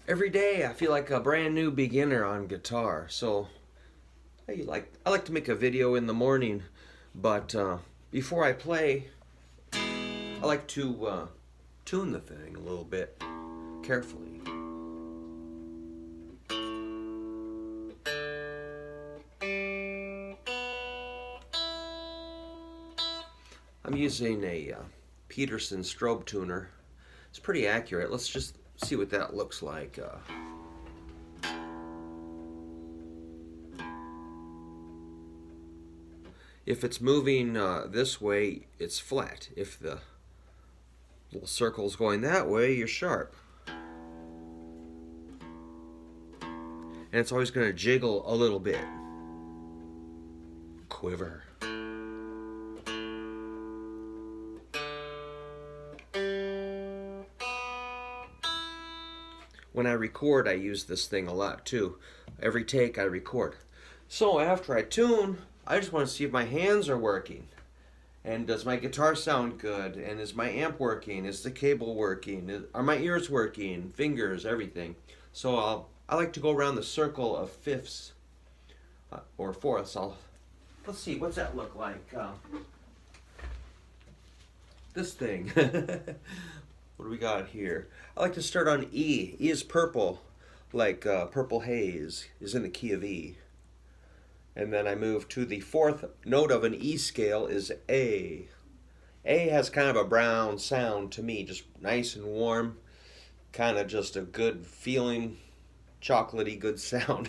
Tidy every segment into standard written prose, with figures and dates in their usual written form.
Every day I feel like a brand new beginner on guitar. So I like to make a video in the morning, but before I play, I like to tune the thing a little bit carefully. I'm using a Peterson strobe tuner. It's pretty accurate. Let's just see what that looks like. If it's moving this way, it's flat. If the little circle's going that way, you're sharp. And it's always going to jiggle a little bit. Quiver. When I record, I use this thing a lot too. Every take I record. So after I tune, I just want to see if my hands are working. And does my guitar sound good? And is my amp working? Is the cable working? Are my ears working? Fingers, everything. So I like to go around the circle of fifths or fourths. Let's see, what's that look like? This thing. What do we got here? I like to start on E. E is purple, like Purple Haze is in the key of E. And then I move to the fourth note of an E scale is A. A has kind of a brown sound to me, just nice and warm, kind of just a good feeling, chocolatey good sound.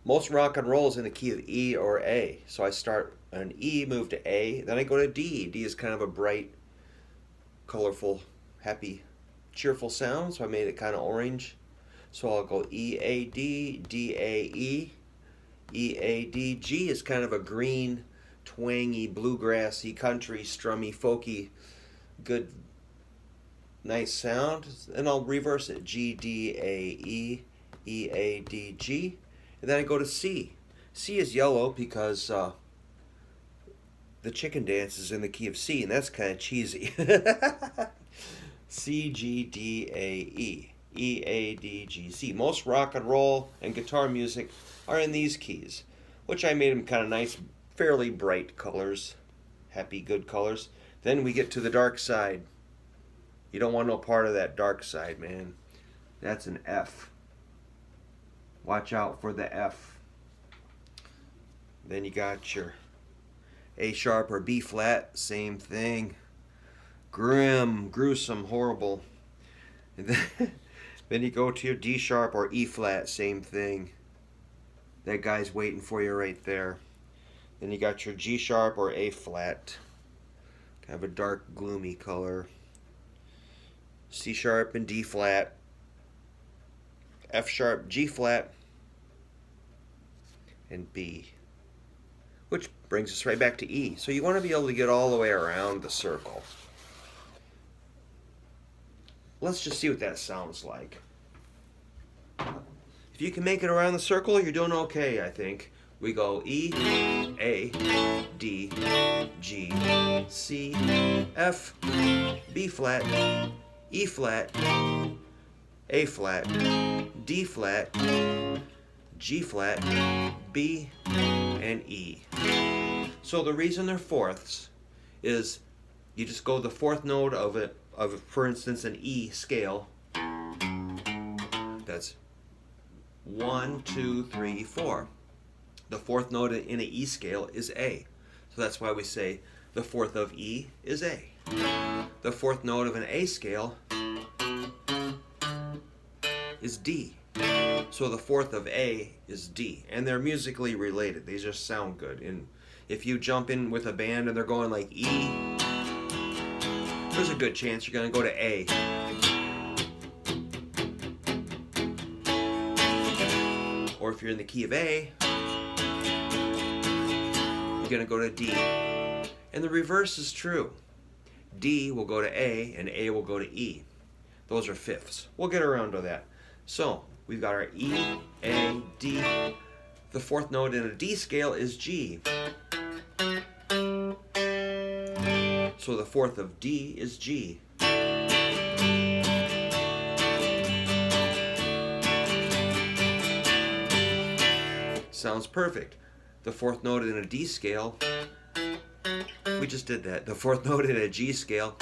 Most rock and roll is in the key of E or A. So I start on E, move to A, then I go to D. D is kind of a bright, colorful, happy, cheerful sound, so I made it kind of orange. So I'll go E, A, D, D, A, E. E, A, D. G is kind of a green, twangy, bluegrassy, country, strummy, folky, good, nice sound. And I'll reverse it. G, D, A, E, E, A, D, G. And then I go to C. C is yellow because the chicken dance is in the key of C, and that's kind of cheesy. C, G, D, A, E. E, A, D, G, C. Most rock and roll and guitar music are in these keys, which I made them kind of nice, fairly bright colors, happy, good colors. Then we get to the dark side. You don't want no part of that dark side, man. That's an F. Watch out for the F. Then you got your A sharp or B flat, same thing. Grim, gruesome, horrible. And then you go to your D sharp or E flat, same thing. That guy's waiting for you right there. Then you got your G sharp or A flat. Kind of a dark, gloomy color. C sharp and D flat. F sharp, G flat, and B. Which brings us right back to E. So you want to be able to get all the way around the circle. Let's just see what that sounds like. If you can make it around the circle, you're doing okay, I think. We go E, A, D, G, C, F, B flat, E flat, A flat, D flat, G flat, B, and E. So the reason they're fourths is you just go the fourth note of for instance, an E scale. That's 1, 2, 3, 4. The fourth note in an E scale is A. So that's why we say the fourth of E is A. The fourth note of an A scale is D. So the fourth of A is D. And they're musically related. They just sound good. And if you jump in with a band and they're going like E, there's a good chance you're going to go to A. Or if you're in the key of A, you're going to go to D. And the reverse is true. D will go to A and A will go to E. Those are fifths. We'll get around to that. So we've got our E, A, D. The fourth note in a D scale is G. So the fourth of D is G. sounds perfect. The fourth note in a D scale, we just did that. The fourth note in a G scale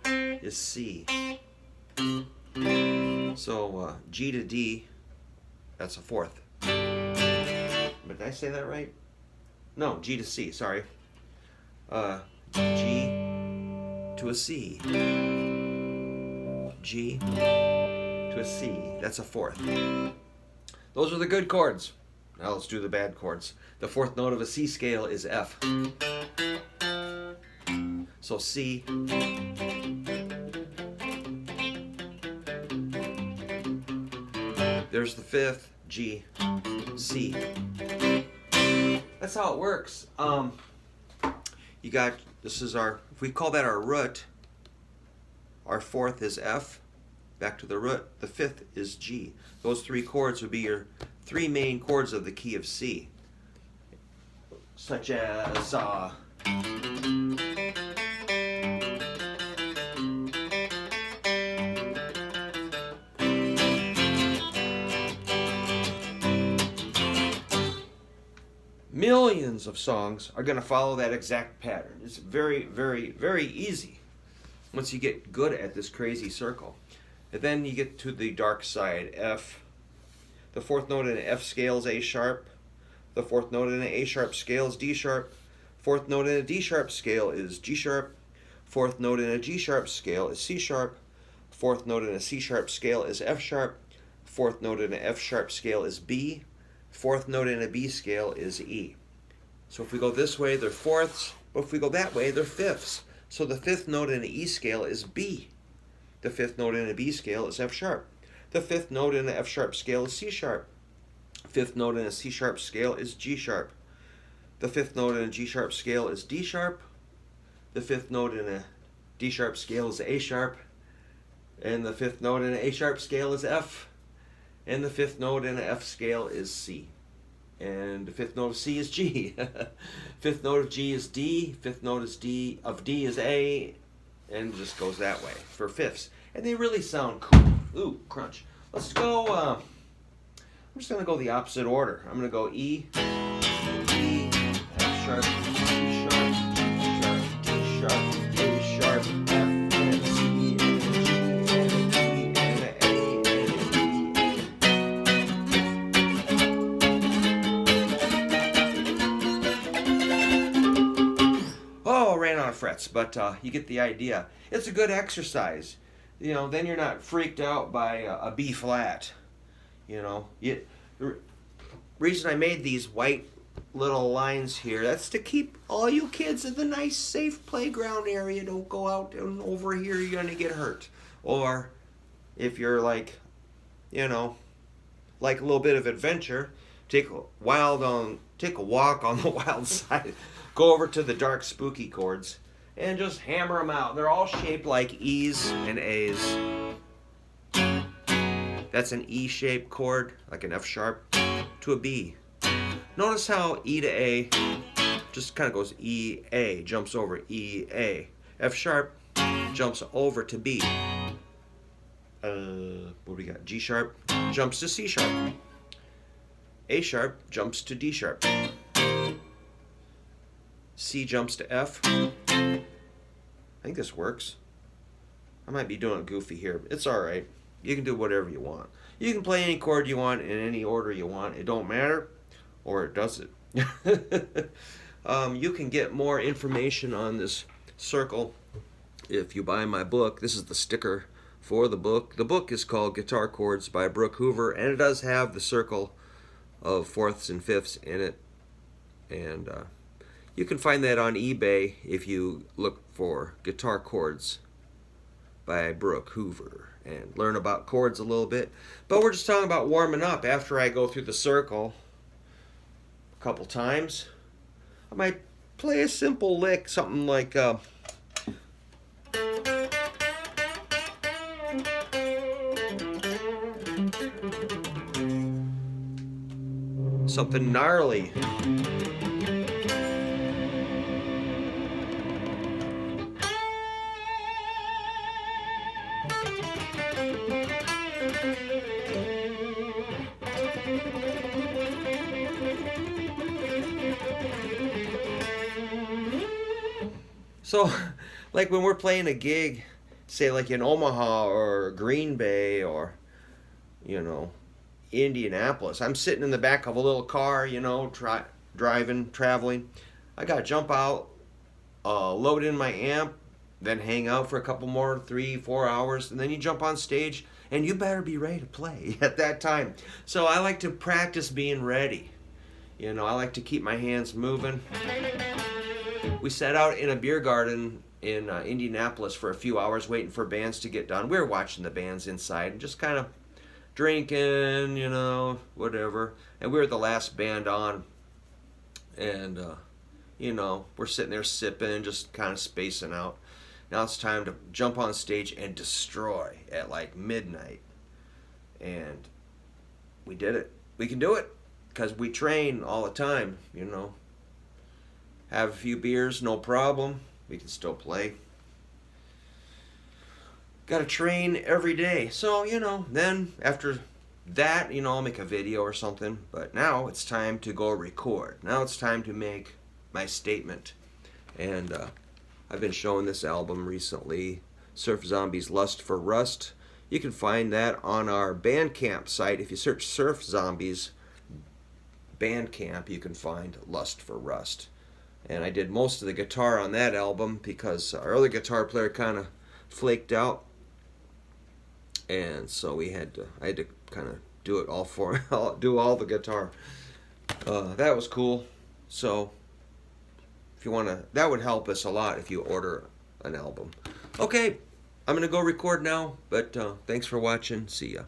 is C. So G to D, that's a fourth. But did I say that right? No, G to C, sorry. G to a C. G to a C, that's a fourth. Those are the good chords. Now let's do the bad chords. The fourth note of a C scale is F. So C. There's the fifth, G, C. That's how it works. You got, this is our, if we call that our root, our fourth is F, back to the root, the fifth is G. Those three chords would be your three main chords of the key of C, such as millions of songs are going to follow that exact pattern. It's very, very, very easy once you get good at this crazy circle. And then you get to the dark side, F. The fourth note in an F scale is A sharp. The fourth note in an A sharp scale is D sharp. Fourth note in a D sharp scale is G sharp. Fourth note in a G sharp scale is C sharp. Fourth note in a C sharp scale is F sharp. Fourth note in an F sharp scale is B. Fourth note in a B scale is E. So if we go this way, they're fourths, but if we go that way, they're fifths. So the fifth note in an E scale is B. The fifth note in a B scale is F sharp. The fifth note in an F sharp scale is C sharp. Fifth note in a C sharp scale is G sharp. The fifth note in a G sharp scale is D sharp. The fifth note in a D sharp scale is A sharp. And the fifth note in an A sharp scale is F. And the fifth note in an F scale is C. And the fifth note of C is G. Fifth note of G is D. Fifth note of D is A. And it just goes that way for fifths. And they really sound cool. Ooh, crunch. Let's go, I'm just going to go the opposite order. I'm going to go E, E, F sharp, C sharp, G sharp, D sharp, A sharp, F, and C, and G, and D, and A, and E. Oh, ran out of frets, but you get the idea. It's a good exercise. You know, then you're not freaked out by a B flat. You know, the reason I made these white little lines here, that's to keep all you kids in the nice, safe playground area. Don't go out and over here, you're going to get hurt. Or if you're like, you know, like a little bit of adventure, take a walk on the wild side. Go over to the dark, spooky chords and just hammer them out. They're all shaped like E's and A's. That's an E-shaped chord, like an F sharp, to a B. Notice how E to A just kind of goes E, A, jumps over E, A. F sharp jumps over to B. What do we got? G sharp jumps to C sharp. A sharp jumps to D sharp. C jumps to F. I think this works. I might be doing it goofy here, but it's alright. You can do whatever you want. You can play any chord you want in any order you want. It don't matter, or it does it. You can get more information on this circle if you buy my book. This is the sticker for the book. The book is called Guitar Chords by Brook, Hoover, and it does have the circle of fourths and fifths in it. And you can find that on eBay if you look for Guitar Chords by Brook, Hoover, and learn about chords a little bit. But we're just talking about warming up. After I go through the circle a couple times, I might play a simple lick, something like something gnarly. So, like when we're playing a gig, say like in Omaha or Green Bay or, you know, Indianapolis, I'm sitting in the back of a little car, driving, traveling. I got to jump out, load in my amp, then hang out for a couple more, 3, 4 hours, and then you jump on stage, and you better be ready to play at that time. So I like to practice being ready. I like to keep my hands moving. We sat out in a beer garden in Indianapolis for a few hours waiting for bands to get done. We were watching the bands inside and just kind of drinking, whatever. And we were the last band on. And, we're sitting there sipping, just kind of spacing out. Now it's time to jump on stage and destroy at like midnight. And we did it. We can do it because we train all the time, Have a few beers, no problem. We can still play. Got to train every day. So, then after that, I'll make a video or something. But now it's time to go record. Now it's time to make my statement. And I've been showing this album recently, Surf Zombies Lust for Rust. You can find that on our Bandcamp site. If you search Surf Zombies Bandcamp, you can find Lust for Rust. And I did most of the guitar on that album because our other guitar player kind of flaked out. And so I had to kind of do it all do all the guitar. That was cool. So if you want to, that would help us a lot if you order an album. Okay, I'm going to go record now, but thanks for watching. See ya.